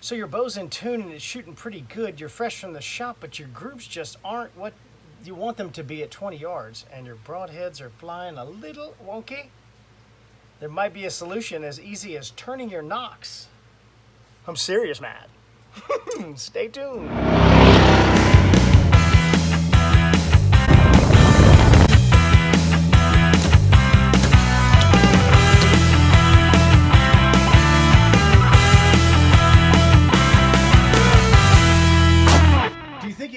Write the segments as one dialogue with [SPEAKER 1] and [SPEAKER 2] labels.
[SPEAKER 1] So your bow's in tune and it's shooting pretty good. You're fresh from the shop, but your groups just aren't what you want them to be at 20 yards, and your broadheads are flying a little wonky. There might be a solution as easy as turning your nocks. I'm serious, Matt. Stay tuned.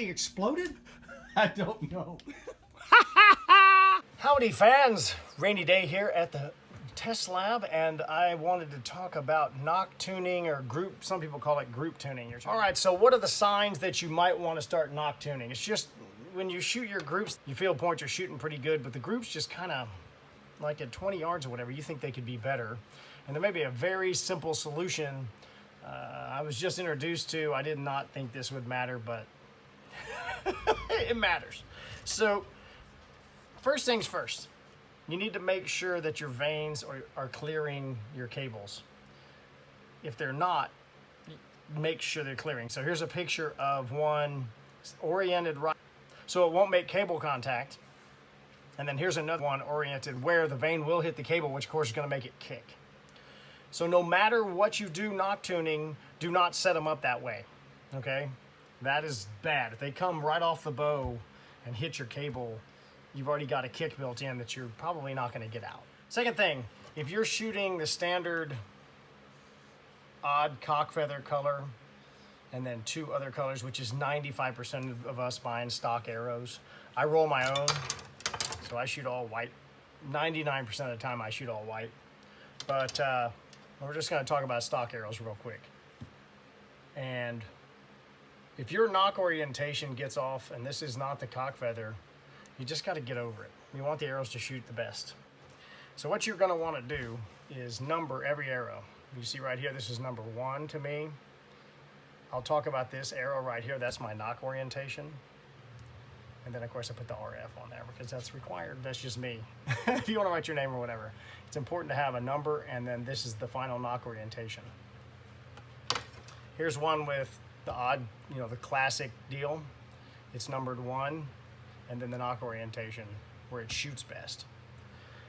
[SPEAKER 1] Exploded? I don't know. Howdy fans, rainy day here at the test lab, and I wanted to talk about Nock tuning, or group, some people call it group tuning. All right, so what are the signs that you might want to start Nock tuning? It's just when you shoot your groups, you feel points are shooting pretty good, but the groups just kind of like at 20 yards or whatever, you think they could be better. And there may be a very simple solution. I was just introduced to, I did not think this would matter, but it matters. So first things first, you need to make sure that your vanes are clearing your cables. If they're not, make sure they're clearing. So here's a picture of one oriented right, so it won't make cable contact. And then here's another one oriented where the vane will hit the cable, which of course is going to make it kick. So no matter what you do Nock tuning, do not set them up that way, okay? That is bad. If they come right off the bow and hit your cable, you've already got a kick built in that you're probably not going to get out. Second thing, if you're shooting the standard odd cock feather color and then two other colors, which is 95% of us buying stock arrows, I roll my own, so I shoot all white. 99% of the time I shoot all white. But we're just going to talk about stock arrows real quick. And if your nock orientation gets off and this is not the cock feather, you just got to get over it. You want the arrows to shoot the best. So what you're going to want to do is number every arrow. You see right here, this is number 1 to me. I'll talk about this arrow right here. That's my nock orientation. And then of course I put the RF on there because that's required. That's just me. If you want to write your name or whatever, it's important to have a number, and then this is the final nock orientation. Here's one with the odd, the classic deal. It's numbered 1, and then the nock orientation where it shoots best.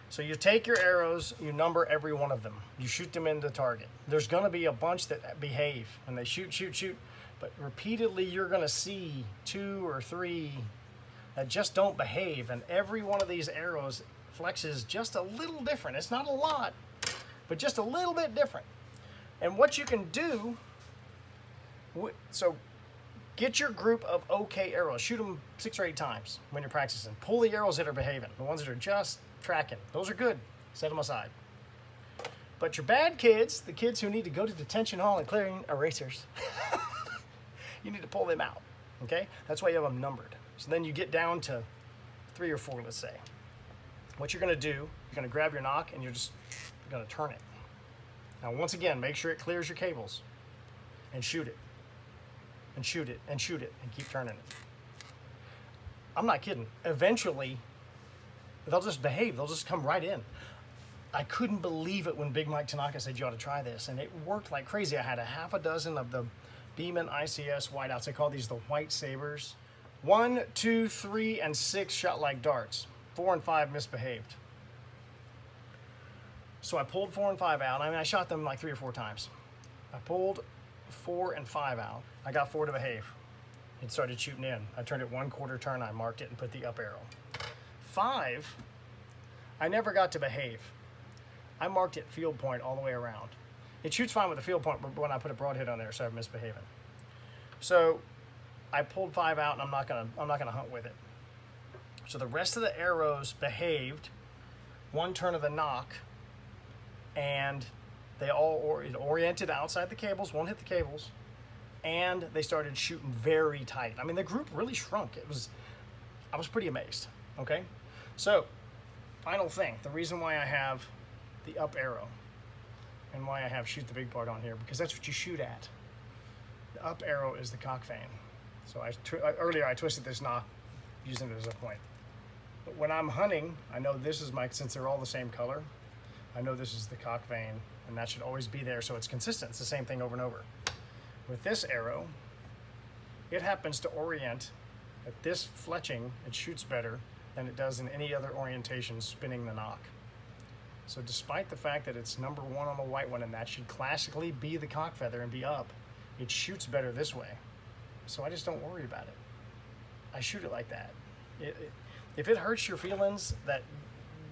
[SPEAKER 1] So you take your arrows, you number every one of them. You shoot them into the target. There's gonna be a bunch that behave and they shoot, but repeatedly you're gonna see 2 or 3 that just don't behave, and every one of these arrows flexes just a little different. It's not a lot, but just a little bit different. And what you can do, so get your group of okay arrows. Shoot them 6 or 8 times when you're practicing. Pull the arrows that are behaving. The ones that are just tracking. Those are good. Set them aside. But your bad kids, the kids who need to go to detention hall and clearing erasers, you need to pull them out. Okay? That's why you have them numbered. So then you get down to 3 or 4, let's say. What you're going to do, you're going to grab your nock and you're going to turn it. Now once again, make sure it clears your cables and shoot it. And shoot it, and shoot it, and keep turning it. I'm not kidding. Eventually, they'll just behave. They'll just come right in. I couldn't believe it when Big Mike Tanaka said you ought to try this, and it worked like crazy. I had a half a dozen of the Beeman ICS whiteouts. They call these the white sabers. 1, 2, 3, and 6 shot like darts. 4 and 5 misbehaved. So I pulled 4 and 5 out. I mean, I shot them like 3 or 4 times. I pulled 4 and 5 out. I got 4 to behave. It started shooting in. I turned it 1/4 turn. I marked it and put the up arrow. 5, I never got to behave. I marked it field point all the way around. It shoots fine with the field point, but when I put a broadhead on there, so I'm misbehaving. So I pulled 5 out, and I'm not gonna hunt with it. So the rest of the arrows behaved. 1 turn of the nock, and they all it oriented outside the cables, won't hit the cables, and they started shooting very tight. I mean, the group really shrunk. I was pretty amazed, okay? So, final thing, the reason why I have the up arrow and why I have shoot the big part on here, because that's what you shoot at. The up arrow is the cock vane. So earlier I twisted this knob using it as a point. But when I'm hunting, I know this is since they're all the same color, I know this is the cock vane, and that should always be there so it's consistent. It's the same thing over and over. With this arrow, it happens to orient at this fletching. It shoots better than it does in any other orientation spinning the nock. So despite the fact that it's number 1 on the white one, and that should classically be the cock feather and be up, it shoots better this way. So I just don't worry about it. I shoot it like that. If it hurts your feelings that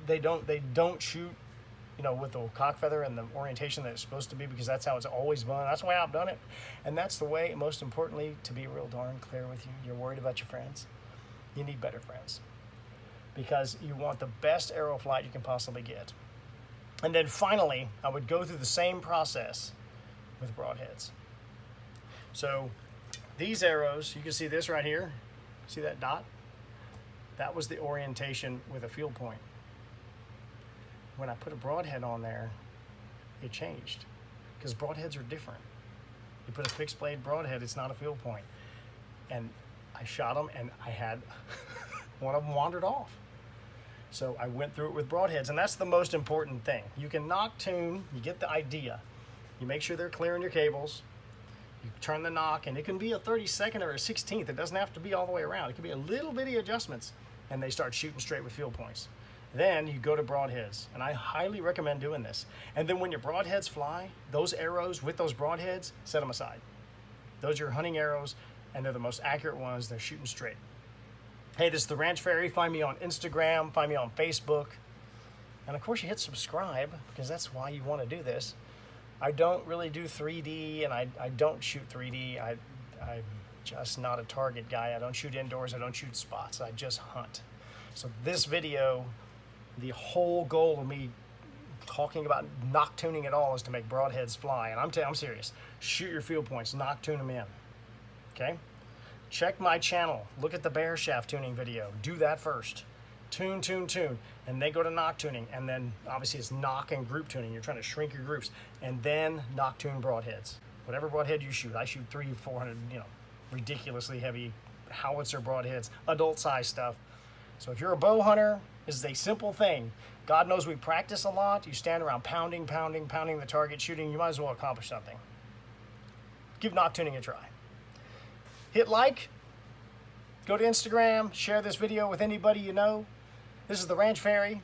[SPEAKER 1] they don't shoot, you know, with the cock feather and the orientation that it's supposed to be, because that's how it's always been. That's the way I've done it. And that's the way, most importantly, to be real darn clear with you, you're worried about your friends. You need better friends, because you want the best arrow flight you can possibly get. And then finally, I would go through the same process with broadheads. So these arrows, you can see this right here. See that dot? That was the orientation with a field point. When I put a broadhead on there, it changed, because broadheads are different. You put a fixed blade broadhead, it's not a field point. And I shot them, and I had one of them wandered off. So I went through it with broadheads, and that's the most important thing. You can nock tune, you get the idea. You make sure they're clear in your cables. You turn the nock, and it can be a 32nd or a 16th. It doesn't have to be all the way around. It can be a little bitty adjustments, and they start shooting straight with field points. Then you go to broadheads, and I highly recommend doing this. And then when your broadheads fly, those arrows with those broadheads, set them aside. Those are your hunting arrows, and they're the most accurate ones. They're shooting straight. Hey, this is the Ranch Fairy. Find me on Instagram, find me on Facebook. And of course you hit subscribe, because that's why you want to do this. I don't really do 3D, and I don't shoot 3D. I'm just not a target guy. I don't shoot indoors, I don't shoot spots, I just hunt. So this video, the whole goal of me talking about nock tuning at all is to make broadheads fly. And I'm serious. Shoot your field points, nock tune them in. Okay? Check my channel. Look at the bear shaft tuning video. Do that first. Tune, tune, tune. And then go to nock tuning. And then obviously it's nock and group tuning. You're trying to shrink your groups. And then nock tune broadheads. Whatever broadhead you shoot. I shoot 300, 400, you know, ridiculously heavy howitzer broadheads, adult size stuff. So if you're a bow hunter, this is a simple thing. God knows we practice a lot. You stand around pounding, pounding, pounding the target, shooting. You might as well accomplish something. Give nock tuning a try. Hit like, go to Instagram, share this video with anybody you know. This is the Ranch Fairy.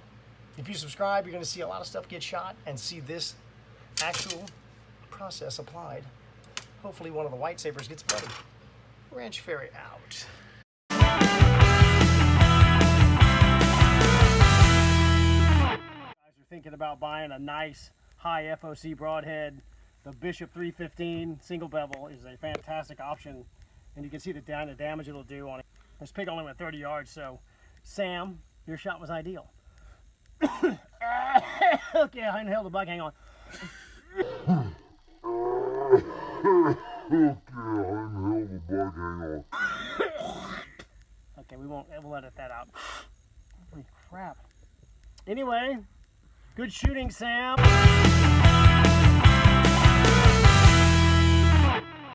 [SPEAKER 1] If you subscribe, you're going to see a lot of stuff get shot and see this actual process applied. Hopefully one of the white sabers gets better. Ranch Fairy out. Guys are thinking about buying a nice high FOC broadhead. The Bishop 315 single bevel is a fantastic option. And you can see the damage it'll do on it. This pig only went 30 yards, so Sam, your shot was ideal. Okay, I inhaled the bug, hang on. Okay, we'll edit that out. Holy crap. Anyway, good shooting, Sam.